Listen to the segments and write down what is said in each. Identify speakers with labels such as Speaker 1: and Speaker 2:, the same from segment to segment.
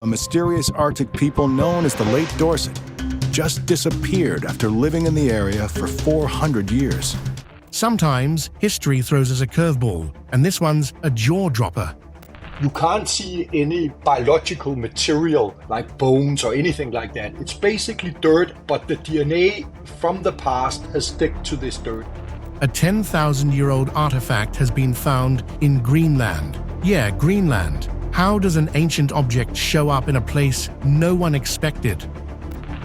Speaker 1: A mysterious Arctic people known as the Late Dorset just disappeared after living in the area for 400 years.
Speaker 2: Sometimes history throws us a curveball, and this one's a jaw-dropper.
Speaker 3: You can't see any biological material like bones or anything like that. It's basically dirt, but the DNA from the past has stuck to this dirt.
Speaker 2: A 10,000-year-old artifact has been found in Greenland. Yeah, Greenland. How does an ancient object show up in a place no one expected?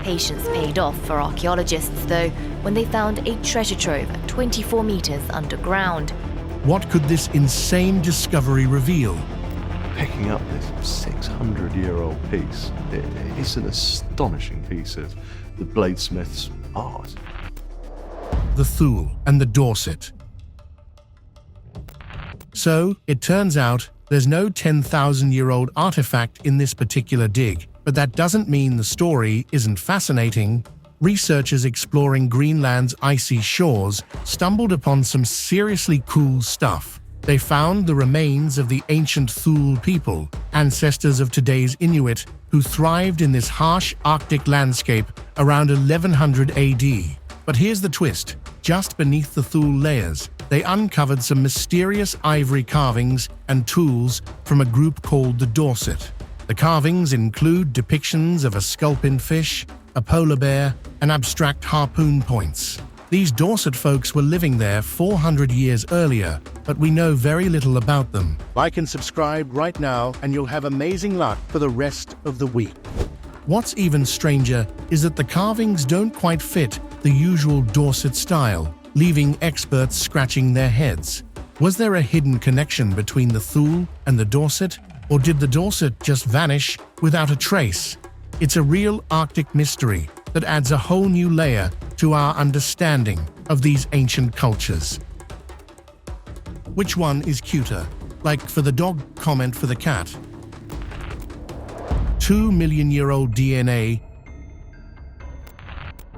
Speaker 4: Patience paid off for archaeologists, though, when they found a treasure trove at 24 meters underground.
Speaker 2: What could this insane discovery reveal?
Speaker 5: Picking up this 600-year-old piece, it's an astonishing piece of the bladesmith's art.
Speaker 2: The Thule and the Dorset. So, it turns out there's no 10,000-year-old artifact in this particular dig, but that doesn't mean the story isn't fascinating. Researchers exploring Greenland's icy shores stumbled upon some seriously cool stuff. They found the remains of the ancient Thule people, ancestors of today's Inuit, who thrived in this harsh Arctic landscape around 1100 AD. But here's the twist. Just beneath the Thule layers, they uncovered some mysterious ivory carvings and tools from a group called the Dorset. The carvings include depictions of a sculpin fish, a polar bear, and abstract harpoon points. These Dorset folks were living there 400 years earlier, but we know very little about them. Like and subscribe right now, and you'll have amazing luck for the rest of the week. What's even stranger is that the carvings don't quite fit the usual Dorset style, leaving experts scratching their heads. Was there a hidden connection between the Thule and the Dorset, or did the Dorset just vanish without a trace? It's a real Arctic mystery that adds a whole new layer to our understanding of these ancient cultures. Which one is cuter? Like for the dog, comment for the cat. 2-million-year-old DNA.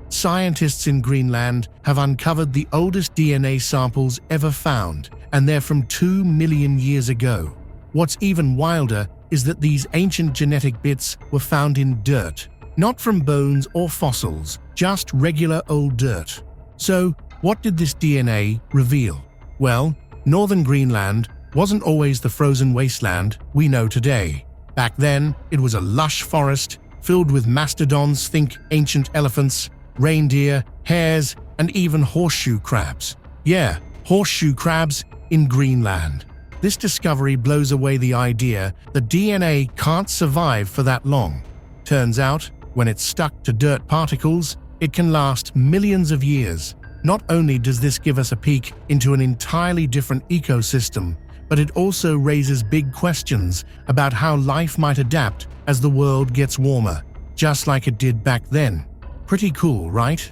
Speaker 2: Scientists in Greenland have uncovered the oldest DNA samples ever found, and they're from 2 million years ago. What's even wilder is that these ancient genetic bits were found in dirt, not from bones or fossils, just regular old dirt. So, what did this DNA reveal? Well, northern Greenland wasn't always the frozen wasteland we know today. Back then, it was a lush forest filled with mastodons, think ancient elephants, reindeer, hares, and even horseshoe crabs. Yeah, horseshoe crabs in Greenland. This discovery blows away the idea that DNA can't survive for that long. Turns out, when it's stuck to dirt particles, it can last millions of years. Not only does this give us a peek into an entirely different ecosystem, but it also raises big questions about how life might adapt as the world gets warmer, just like it did back then. Pretty cool, right?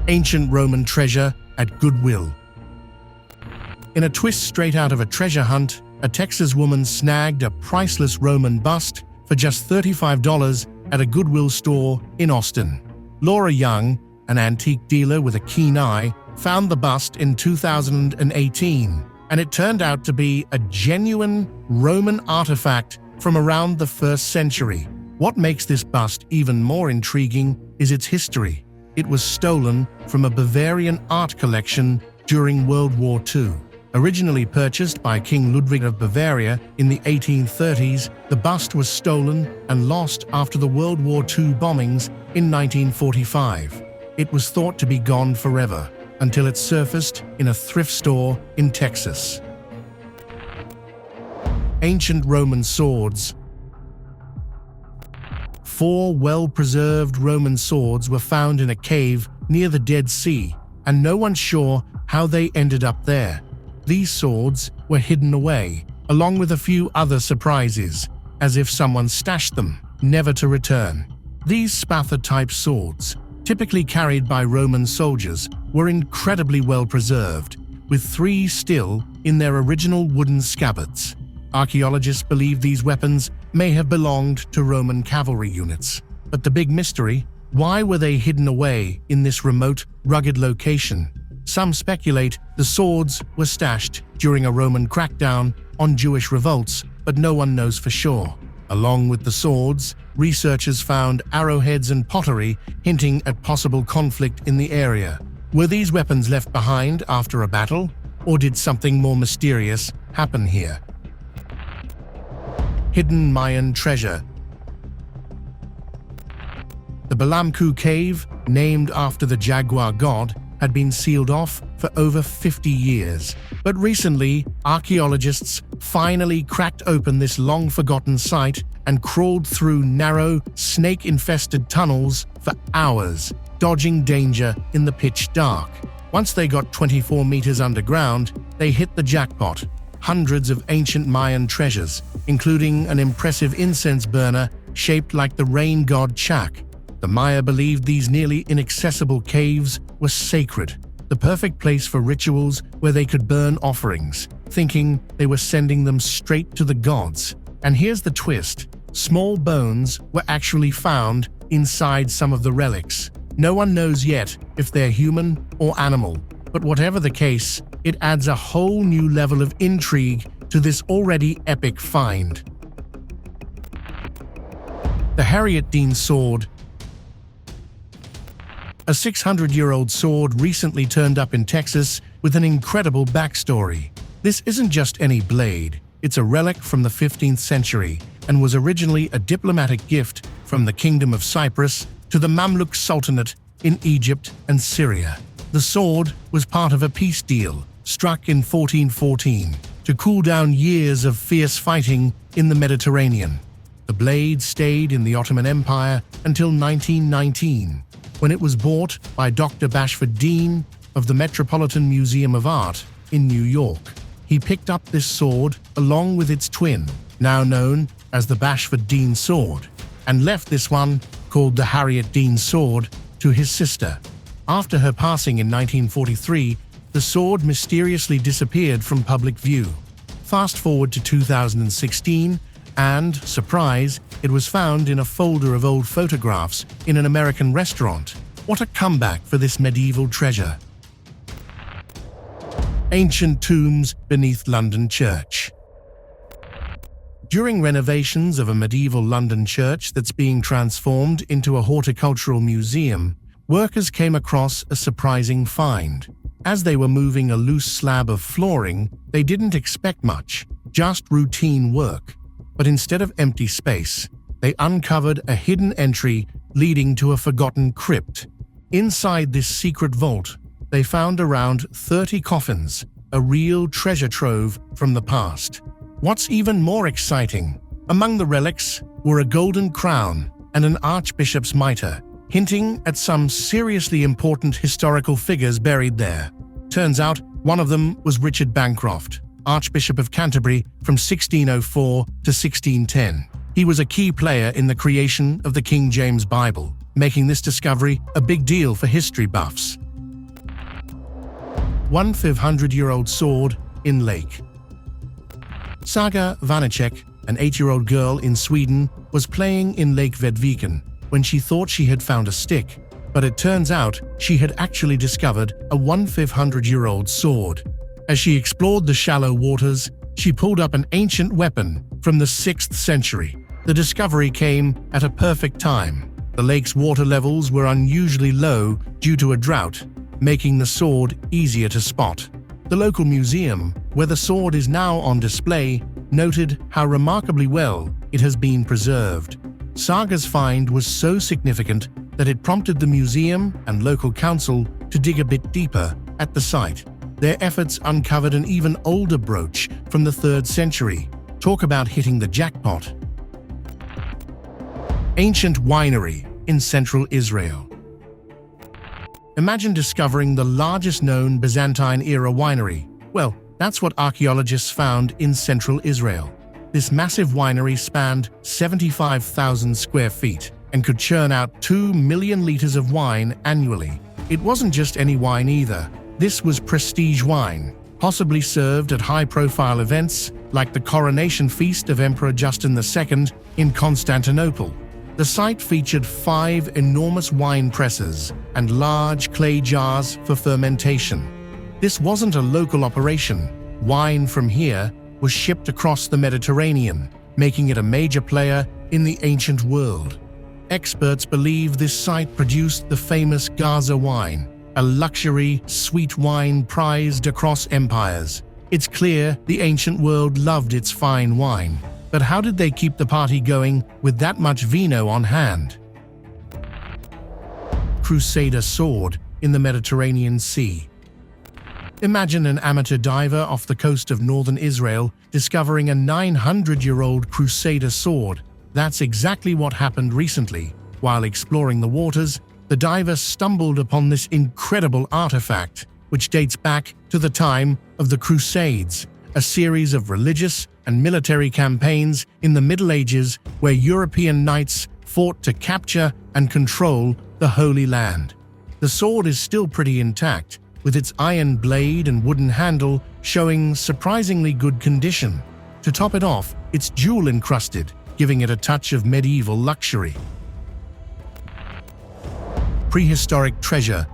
Speaker 2: Ancient Roman treasure at Goodwill. In a twist straight out of a treasure hunt, a Texas woman snagged a priceless Roman bust for just $35 at a Goodwill store in Austin. Laura Young, an antique dealer with a keen eye, found the bust in 2018, and it turned out to be a genuine Roman artifact from around the 1st century. What makes this bust even more intriguing is its history. It was stolen from a Bavarian art collection during World War II. Originally purchased by King Ludwig of Bavaria in the 1830s, the bust was stolen and lost after the World War II bombings in 1945. It was thought to be gone forever, until it surfaced in a thrift store in Texas. Ancient Roman swords. 4 well-preserved Roman swords were found in a cave near the Dead Sea, and no one's sure how they ended up there. These swords were hidden away, along with a few other surprises, as if someone stashed them, never to return. These spather-type swords, typically carried by Roman soldiers, were incredibly well preserved, with 3 still in their original wooden scabbards. Archaeologists believe these weapons may have belonged to Roman cavalry units. But the big mystery, why were they hidden away in this remote, rugged location? Some speculate the swords were stashed during a Roman crackdown on Jewish revolts, but no one knows for sure. Along with the swords, researchers found arrowheads and pottery hinting at possible conflict in the area. Were these weapons left behind after a battle, or did something more mysterious happen here? Hidden Mayan treasure. The Balamku cave, named after the jaguar god, had been sealed off for over 50 years. But recently, archaeologists finally cracked open this long-forgotten site and crawled through narrow, snake-infested tunnels for hours, dodging danger in the pitch dark. Once they got 24 meters underground, they hit the jackpot. Hundreds of ancient Mayan treasures, including an impressive incense burner shaped like the rain god Chak. The Maya believed these nearly inaccessible caves were sacred, the perfect place for rituals where they could burn offerings, thinking they were sending them straight to the gods. And here's the twist: small bones were actually found inside some of the relics. No one knows yet if they're human or animal, but whatever the case, it adds a whole new level of intrigue to this already epic find. The Harriet Dean Sword. A 600-year-old sword recently turned up in Texas with an incredible backstory. This isn't just any blade, it's a relic from the 15th century and was originally a diplomatic gift from the Kingdom of Cyprus to the Mamluk Sultanate in Egypt and Syria. The sword was part of a peace deal struck in 1414 to cool down years of fierce fighting in the Mediterranean. The blade stayed in the Ottoman Empire until 1919, when it was bought by Dr. Bashford Dean of the Metropolitan Museum of Art in New York. He picked up this sword along with its twin, now known as the Bashford Dean sword, and left this one, called the Harriet Dean sword, to his sister. After her passing in 1943, the sword mysteriously disappeared from public view. Fast forward to 2016, and, surprise, it was found in a folder of old photographs in an American restaurant. What a comeback for this medieval treasure. Ancient tombs beneath London Church. During renovations of a medieval London church that's being transformed into a horticultural museum, workers came across a surprising find. As they were moving a loose slab of flooring, they didn't expect much, just routine work. But instead of empty space, they uncovered a hidden entry leading to a forgotten crypt. Inside this secret vault, they found around 30 coffins, a real treasure trove from the past. What's even more exciting, among the relics were a golden crown and an archbishop's mitre, hinting at some seriously important historical figures buried there. Turns out, one of them was Richard Bancroft, Archbishop of Canterbury from 1604 to 1610. He was a key player in the creation of the King James Bible, making this discovery a big deal for history buffs. 1,500-year-old sword in lake. Saga Vanacek, an 8-year-old girl in Sweden, was playing in Lake Vedviken when she thought she had found a stick, but it turns out she had actually discovered a 1,500-year-old sword. As she explored the shallow waters, she pulled up an ancient weapon from the 6th century. The discovery came at a perfect time. The lake's water levels were unusually low due to a drought, making the sword easier to spot. The local museum, where the sword is now on display, noted how remarkably well it has been preserved. Saga's find was so significant that it prompted the museum and local council to dig a bit deeper at the site. Their efforts uncovered an even older brooch from the 3rd century. Talk about hitting the jackpot. Ancient winery in central Israel. Imagine discovering the largest known Byzantine-era winery. Well, that's what archaeologists found in central Israel. This massive winery spanned 75,000 square feet and could churn out 2 million liters of wine annually. It wasn't just any wine either. This was prestige wine, possibly served at high-profile events like the coronation feast of Emperor Justin II in Constantinople. The site featured 5 enormous wine presses and large clay jars for fermentation. This wasn't a local operation. Wine from here was shipped across the Mediterranean, making it a major player in the ancient world. Experts believe this site produced the famous Gaza wine, a luxury, sweet wine prized across empires. It's clear the ancient world loved its fine wine, but how did they keep the party going with that much vino on hand? Crusader sword in the Mediterranean Sea. Imagine an amateur diver off the coast of northern Israel discovering a 900-year-old Crusader sword. That's exactly what happened recently. While exploring the waters, the diver stumbled upon this incredible artifact, which dates back to the time of the Crusades, a series of religious and military campaigns in the Middle Ages where European knights fought to capture and control the Holy Land. The sword is still pretty intact, with its iron blade and wooden handle showing surprisingly good condition. To top it off, it's jewel-encrusted, giving it a touch of medieval luxury. Prehistoric treasure.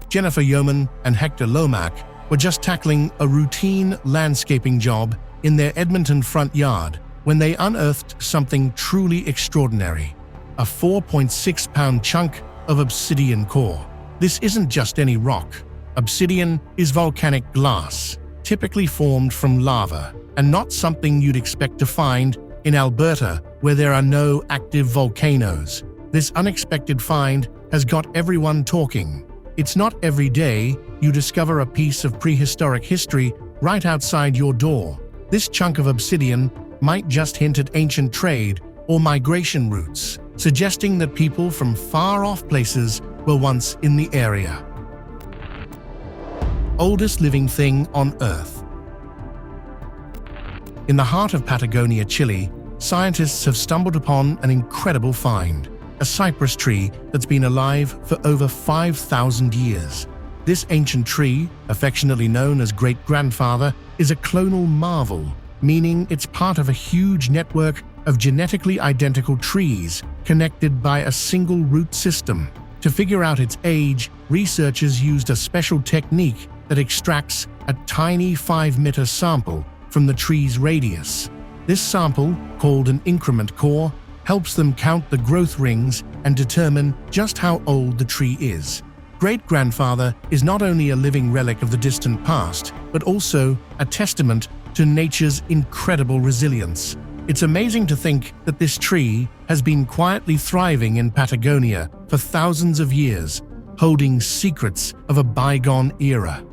Speaker 2: Jennifer Yeoman and Hector Lomack were just tackling a routine landscaping job in their Edmonton front yard when they unearthed something truly extraordinary: a 4.6-pound chunk of obsidian core. This isn't just any rock. Obsidian is volcanic glass, typically formed from lava, and not something you'd expect to find in Alberta, where there are no active volcanoes. This unexpected find has got everyone talking. It's not every day you discover a piece of prehistoric history right outside your door. This chunk of obsidian might just hint at ancient trade or migration routes, suggesting that people from far-off places were once in the area. Oldest living thing on Earth. In the heart of Patagonia, Chile, scientists have stumbled upon an incredible find: a cypress tree that's been alive for over 5,000 years. This ancient tree, affectionately known as great-grandfather, is a clonal marvel, meaning it's part of a huge network of genetically identical trees connected by a single root system. To figure out its age, researchers used a special technique that extracts a tiny 5-meter sample from the tree's radius. This sample, called an increment core, helps them count the growth rings and determine just how old the tree is. Great-grandfather is not only a living relic of the distant past, but also a testament to nature's incredible resilience. It's amazing to think that this tree has been quietly thriving in Patagonia for thousands of years, holding secrets of a bygone era.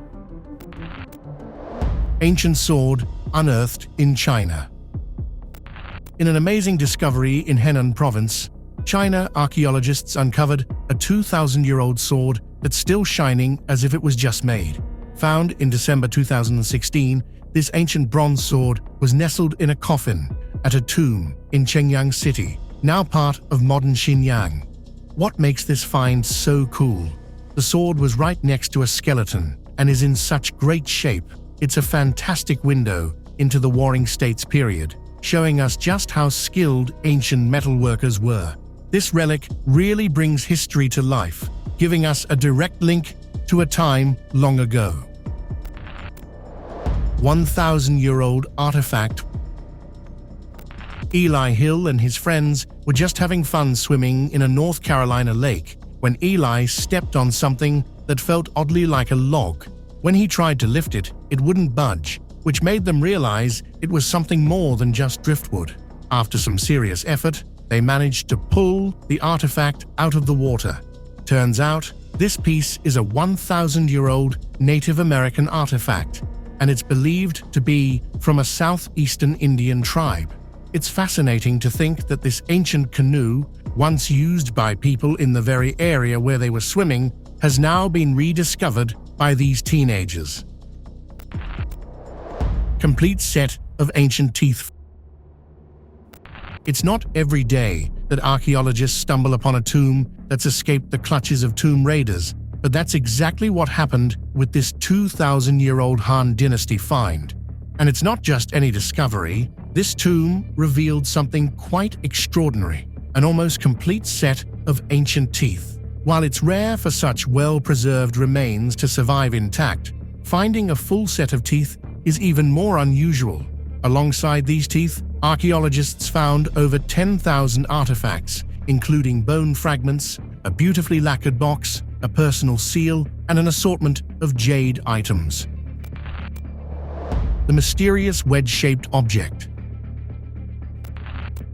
Speaker 2: Ancient sword unearthed in China. In an amazing discovery in Henan province, China, archaeologists uncovered a 2,000-year-old sword that's still shining as if it was just made. Found in December 2016, this ancient bronze sword was nestled in a coffin at a tomb in Chengyang City, now part of modern Xinjiang. What makes this find so cool? The sword was right next to a skeleton and is in such great shape. It's a fantastic window into the Warring States period, showing us just how skilled ancient metalworkers were. This relic really brings history to life, giving us a direct link to a time long ago. 1,000-year-old artifact. Eli Hill and his friends were just having fun swimming in a North Carolina lake when Eli stepped on something that felt oddly like a log. When he tried to lift it, it wouldn't budge, which made them realize it was something more than just driftwood. After some serious effort, they managed to pull the artifact out of the water. Turns out, this piece is a 1,000-year-old Native American artifact, and it's believed to be from a southeastern Indian tribe. It's fascinating to think that this ancient canoe, once used by people in the very area where they were swimming, has now been rediscovered by these teenagers. Complete set of ancient teeth. It's not every day that archaeologists stumble upon a tomb that's escaped the clutches of tomb raiders, but that's exactly what happened with this 2,000-year-old Han Dynasty find. And it's not just any discovery. This tomb revealed something quite extraordinary, an almost complete set of ancient teeth. While it's rare for such well-preserved remains to survive intact, finding a full set of teeth is even more unusual. Alongside these teeth, archaeologists found over 10,000 artifacts, including bone fragments, a beautifully lacquered box, a personal seal, and an assortment of jade items. The mysterious wedge-shaped object.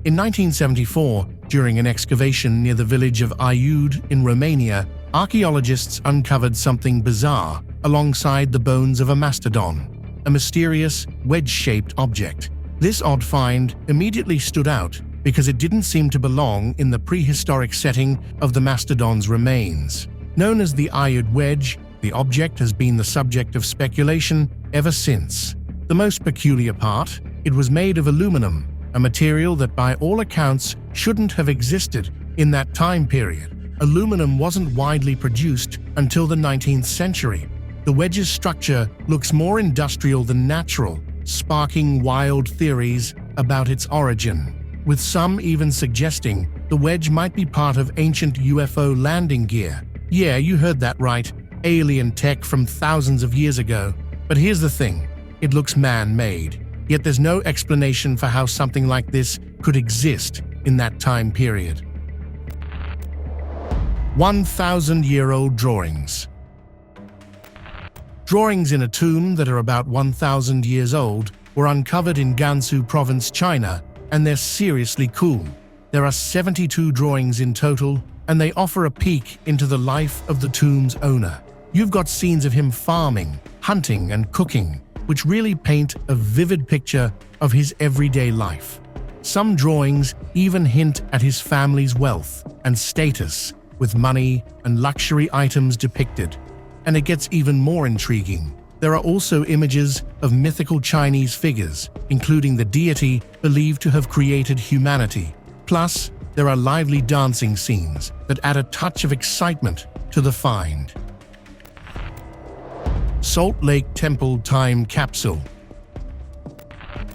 Speaker 2: In 1974, during an excavation near the village of Aiud in Romania, archaeologists uncovered something bizarre alongside the bones of a mastodon, a mysterious wedge-shaped object. This odd find immediately stood out because it didn't seem to belong in the prehistoric setting of the mastodon's remains. Known as the Aiud wedge, the object has been the subject of speculation ever since. The most peculiar part, it was made of aluminum, a material that by all accounts shouldn't have existed in that time period. Aluminum wasn't widely produced until the 19th century. The wedge's structure looks more industrial than natural, sparking wild theories about its origin, with some even suggesting the wedge might be part of ancient UFO landing gear. Yeah, you heard that right, alien tech from thousands of years ago. But here's the thing, it looks man-made, yet there's no explanation for how something like this could exist in that time period. 1,000-year-old drawings. Drawings in a tomb that are about 1,000 years old were uncovered in Gansu Province, China, and they're seriously cool. There are 72 drawings in total, and they offer a peek into the life of the tomb's owner. You've got scenes of him farming, hunting, and cooking, which really paint a vivid picture of his everyday life. Some drawings even hint at his family's wealth and status, with money and luxury items depicted. And it gets even more intriguing. There are also images of mythical Chinese figures, including the deity believed to have created humanity. Plus, there are lively dancing scenes that add a touch of excitement to the find. Salt Lake Temple Time Capsule.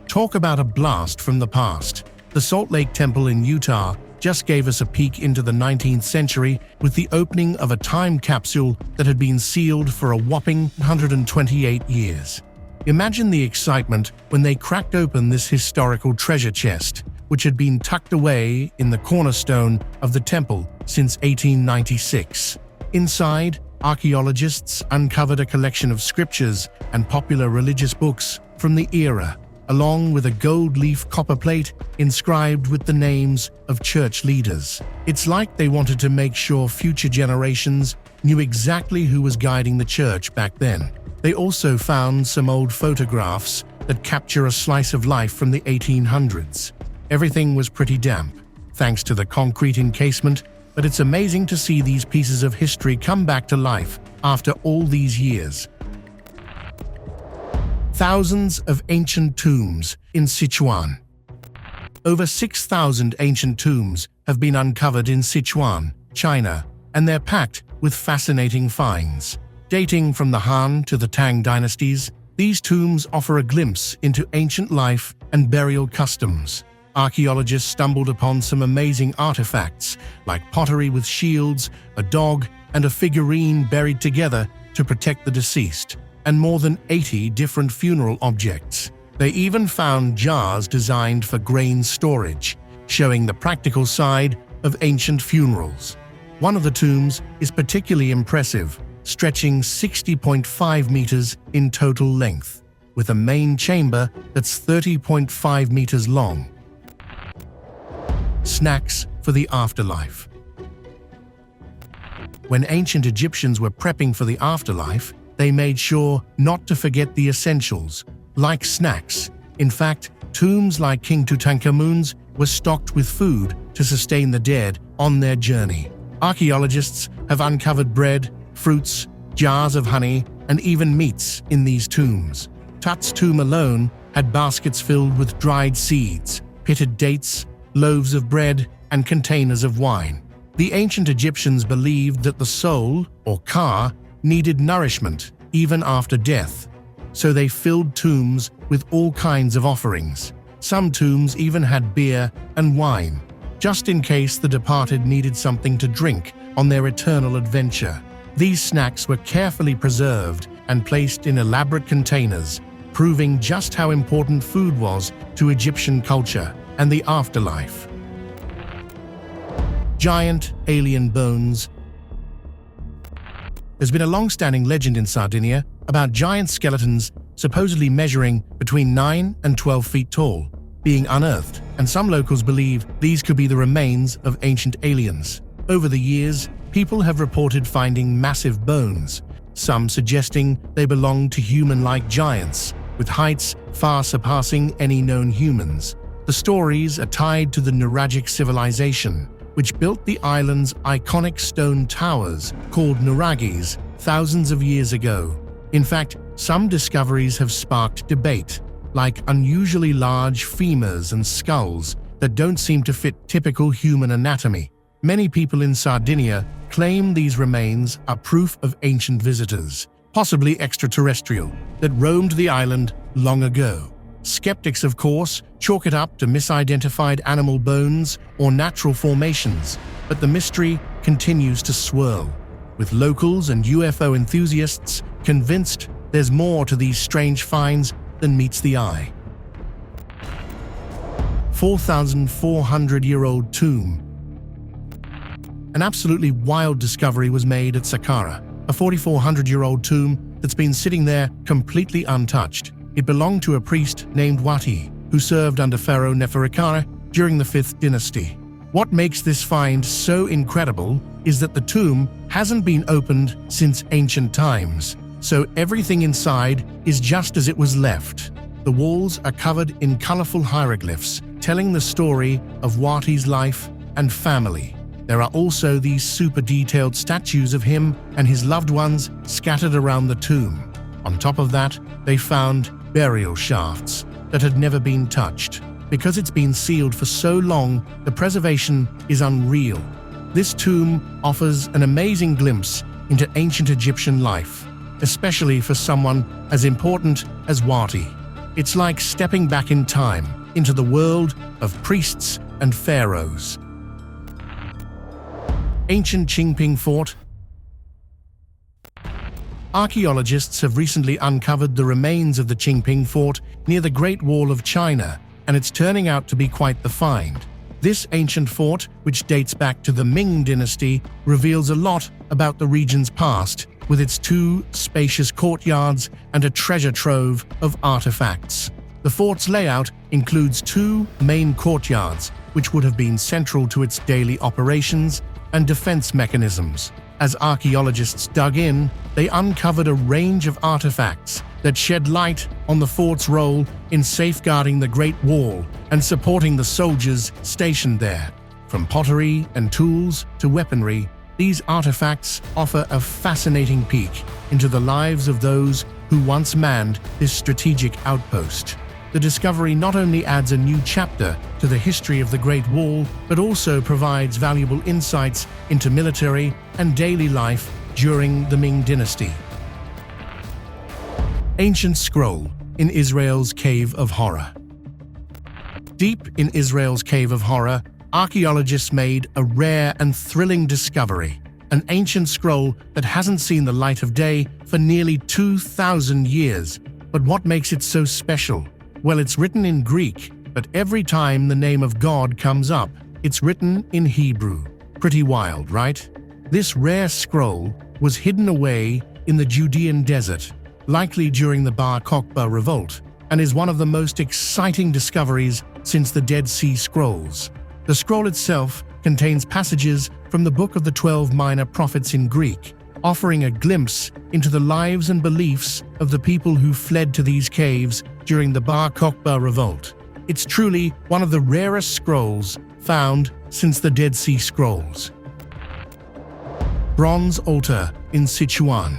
Speaker 2: Talk about a blast from the past. The Salt Lake Temple in Utah just gave us a peek into the 19th century with the opening of a time capsule that had been sealed for a whopping 128 years. Imagine the excitement when they cracked open this historical treasure chest, which had been tucked away in the cornerstone of the temple since 1896. Inside, archaeologists uncovered a collection of scriptures and popular religious books from the era, along with a gold leaf copper plate inscribed with the names of church leaders. It's like they wanted to make sure future generations knew exactly who was guiding the church back then. They also found some old photographs that capture a slice of life from the 1800s. Everything was pretty damp, thanks to the concrete encasement, but it's amazing to see these pieces of history come back to life after all these years. Thousands of ancient tombs in Sichuan. Over 6,000 ancient tombs have been uncovered in Sichuan, China, and they're packed with fascinating finds. Dating from the Han to the Tang dynasties, these tombs offer a glimpse into ancient life and burial customs. Archaeologists stumbled upon some amazing artifacts, like pottery with shields, a dog, and a figurine buried together to protect the deceased, and more than 80 different funeral objects. They even found jars designed for grain storage, showing the practical side of ancient funerals. One of the tombs is particularly impressive, stretching 60.5 meters in total length, with a main chamber that's 30.5 meters long. Snacks for the afterlife. When ancient Egyptians were prepping for the afterlife, they made sure not to forget the essentials, like snacks. In fact, tombs like King Tutankhamun's were stocked with food to sustain the dead on their journey. Archaeologists have uncovered bread, fruits, jars of honey, and even meats in these tombs. Tut's tomb alone had baskets filled with dried seeds, pitted dates, loaves of bread, and containers of wine. The ancient Egyptians believed that the soul, or ka, needed nourishment even after death, so they filled tombs with all kinds of offerings. Some tombs even had beer and wine, just in case the departed needed something to drink on their eternal adventure. These snacks were carefully preserved and placed in elaborate containers, proving just how important food was to Egyptian culture and the afterlife. Giant alien bones. There's been a long-standing legend in Sardinia about giant skeletons supposedly measuring between 9 and 12 feet tall, being unearthed, and some locals believe these could be the remains of ancient aliens. Over the years, people have reported finding massive bones, some suggesting they belong to human-like giants, with heights far surpassing any known humans. The stories are tied to the Nuragic civilization, which built the island's iconic stone towers called Nuragis thousands of years ago. In fact, some discoveries have sparked debate, like unusually large femurs and skulls that don't seem to fit typical human anatomy. Many people in Sardinia claim these remains are proof of ancient visitors, possibly extraterrestrial, that roamed the island long ago. Skeptics, of course, chalk it up to misidentified animal bones or natural formations, but the mystery continues to swirl, with locals and UFO enthusiasts convinced there's more to these strange finds than meets the eye. 4,400-year-old tomb. An absolutely wild discovery was made at Saqqara, a 4,400-year-old tomb that's been sitting there completely untouched. It belonged to a priest named Wati, who served under Pharaoh Neferkare during the 5th dynasty. What makes this find so incredible is that the tomb hasn't been opened since ancient times, so everything inside is just as it was left. The walls are covered in colorful hieroglyphs, telling the story of Wati's life and family. There are also these super detailed statues of him and his loved ones scattered around the tomb. On top of that, they found burial shafts that had never been touched. Because it's been sealed for so long, the preservation is unreal. This tomb offers an amazing glimpse into ancient Egyptian life, especially for someone as important as Wati. It's like stepping back in time into the world of priests and pharaohs. Ancient Qingping Fort. Archaeologists have recently uncovered the remains of the Qingping Fort near the Great Wall of China, and it's turning out to be quite the find. This ancient fort, which dates back to the Ming dynasty, reveals a lot about the region's past, with its 2 spacious courtyards and a treasure trove of artifacts. The fort's layout includes 2 main courtyards, which would have been central to its daily operations and defense mechanisms. As archaeologists dug in, they uncovered a range of artifacts that shed light on the fort's role in safeguarding the Great Wall and supporting the soldiers stationed there. From pottery and tools to weaponry, these artifacts offer a fascinating peek into the lives of those who once manned this strategic outpost. The discovery not only adds a new chapter to the history of the Great Wall, but also provides valuable insights into military and daily life during the Ming dynasty. Ancient scroll in Israel's Cave of Horror. Deep in Israel's Cave of Horror, archaeologists made a rare and thrilling discovery, an ancient scroll that hasn't seen the light of day for nearly 2,000 years. But what makes it so special? Well, it's written in Greek, but every time the name of God comes up, it's written in Hebrew. Pretty wild, right? This rare scroll was hidden away in the Judean desert, likely during the Bar Kokhba revolt, and is one of the most exciting discoveries since the Dead Sea Scrolls. The scroll itself contains passages from the Book of the 12 Minor Prophets in Greek, offering a glimpse into the lives and beliefs of the people who fled to these caves during the Bar Kokhba revolt. It's truly one of the rarest scrolls found since the Dead Sea Scrolls. Bronze altar in Sichuan.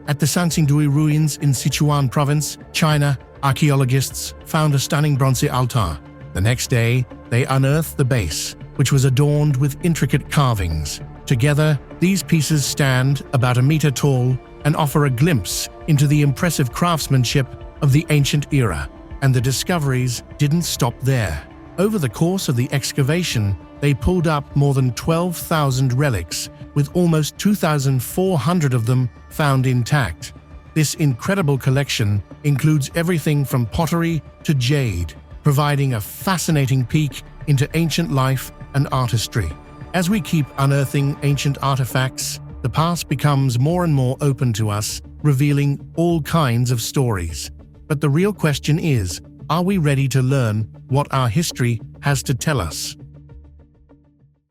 Speaker 2: At the Sanxingdui ruins in Sichuan province, China, archaeologists found a stunning bronze altar. The next day, they unearthed the base, which was adorned with intricate carvings. Together, these pieces stand about a meter tall and offer a glimpse into the impressive craftsmanship of the ancient era. And the discoveries didn't stop there. Over the course of the excavation, they pulled up more than 12,000 relics, with almost 2,400 of them found intact. This incredible collection includes everything from pottery to jade, providing a fascinating peek into ancient life and artistry. As we keep unearthing ancient artifacts, the past becomes more and more open to us, revealing all kinds of stories. But the real question is, are we ready to learn what our history has to tell us?